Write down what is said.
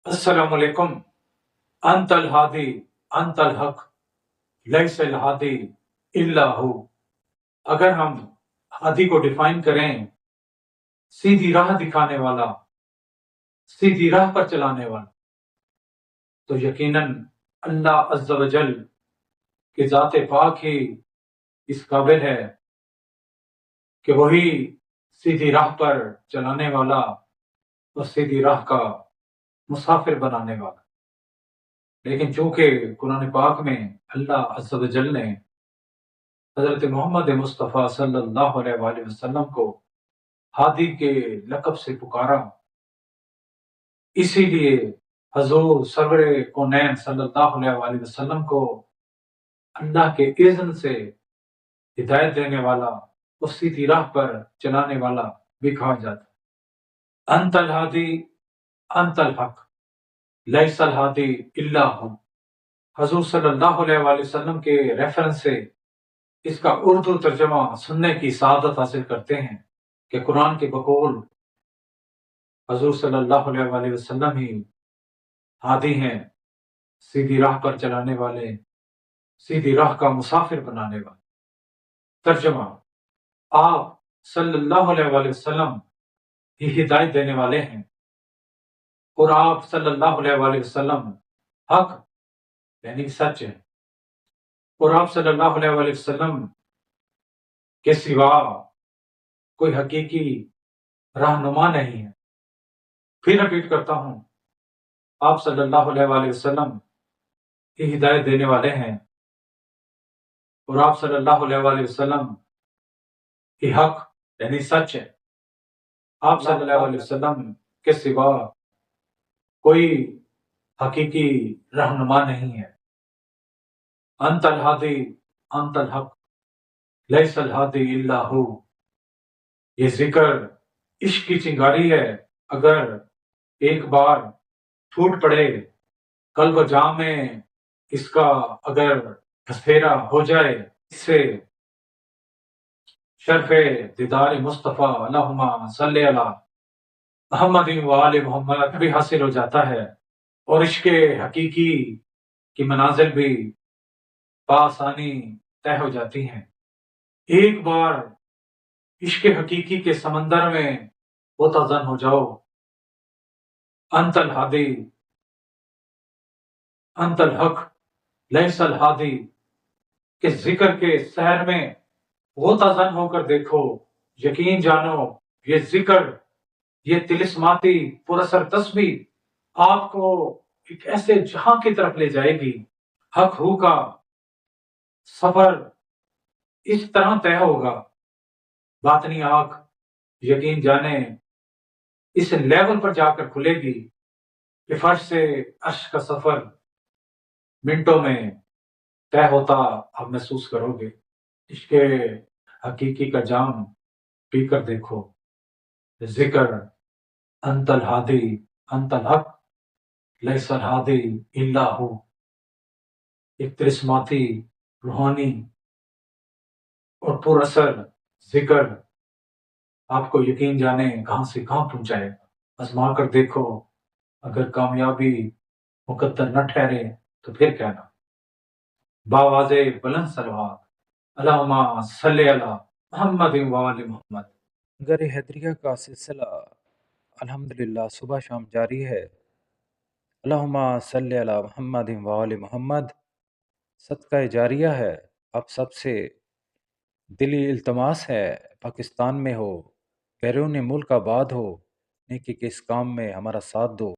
अस्सलामु अलैकुम। अंतल हादी अंतल हक लैसल हादी इल्ला हु। अगर हम हादी को डिफाइन करें, सीधी राह दिखाने वाला, सीधी राह पर चलाने वाला, तो यकीनन अल्लाह अज़्ज़ व जल के ज़ात पाक ही इस काबिल है कि वही सीधी राह पर चलाने वाला और सीधी राह का मुसाफिर बनाने वाला। लेकिन चूंकि कुरान पाक में अल्लाह अज़्ज़ व जल ने हज़रत मोहम्मद मुस्तफ़ा सल्लल्लाहु अलैहि वसल्लम को हादी के लक़ब से पुकारा, इसीलिए हजूर सरवरे कौनैन सल्लल्लाहु अलैहि वसल्लम को अल्लाह के इज़्न से हिदायत देने वाला और सीधी राह पर चलाने वाला भी कहा जाता है। अंतल हादी अंतल हक लैसल हादी इल्ला हु। हजूर सल्लल्लाहु अलैहि वसल्लम के रेफरेंस से इसका उर्दू तर्जमा सुनने की सआदत हासिल करते हैं कि कुरान के बकौल हजूर सल्लल्लाहु अलैहि वसल्लम ही हादी हैं, सीधी राह पर चलाने वाले, सीधी राह का मुसाफिर बनाने वाले। तर्जमा: आप सल्लल्लाहु अलैहि वसल्लम ही हिदायत देने वाले हैं और आप सल्लल्लाहु अलैहि वसल्लम हक यानी सच है, और आप सल्लल्लाहु अलैहि वसल्लम के सिवा कोई हकीकी रहनुमा नहीं है। फिर रिपीट करता हूं, आप सल्लल्लाहु अलैहि वसल्लम ही हिदायत देने वाले हैं और आप सल्लल्लाहु अलैहि वसल्लम ही हक यानी सच है। आप सल्लल्लाहु अलैहि वसल्लम के सिवा कोई हकीकी रहनुमा नहीं है। अंतल हादी अंतल हक लैसल हादी इल्ला हु। ये जिक्र इश्क की चिंगारी है। अगर एक बार फूट पड़े कल्ब जाम में इसका, अगर घसेरा हो जाए, इससे शर्फे दीदार मुस्तफ़ा अल्लाहुम्मा सल्ली अला मोहम्मद व आले मोहम्मद भी हासिल हो जाता है और इश्क हकीकी की मनाजिल भी बासानी तय हो जाती हैं। एक बार इश्क हकीकी के समंदर में गोताज़न हो जाओ। अंतल हादी अंतल हक लैसल हादी के जिक्र के सहर में गोताज़न होकर देखो। यकीन जानो, ये जिक्र, ये तिलिस्माती पुरअसर तस्बीह आपको एक ऐसे जहां की तरफ ले जाएगी। हक हू का सफर इस तरह तय होगा, बातनी आंख यकीन जाने इस लेवल पर जाकर खुलेगी कि फर्श से अर्श का सफर मिनटों में तय होता आप महसूस करोगे। इसके हकीकी का जाम पीकर देखो। जिक्र अंतल हादी अंतल हक लैसल हादी इल्ला हु। एक तिलिस्माती, रूहानी और पुरअसर जिक्र आपको यकीन जाने कहां से कहां पहुंचाएगा। आजमा कर देखो, अगर कामयाबी मुकद्दर न ठहरे तो फिर कहना। बावाज़े बुलंद सलवात अल्लाहुम्मा सल्ली अला मोहम्मद व आले मोहम्मद। गर हैदरिया का सिलसिला अल्हम्दुलिल्लाह सुबह शाम जारी है। अल्लाहुम्मा सल्ली अला मुहम्मद व आले मोहम्मद सदका जारिया है। आप सबसे दिली इल्तमास है, पाकिस्तान में हो, बैरून मुल्क आबाद हो, नेकी के इस काम में हमारा साथ दो।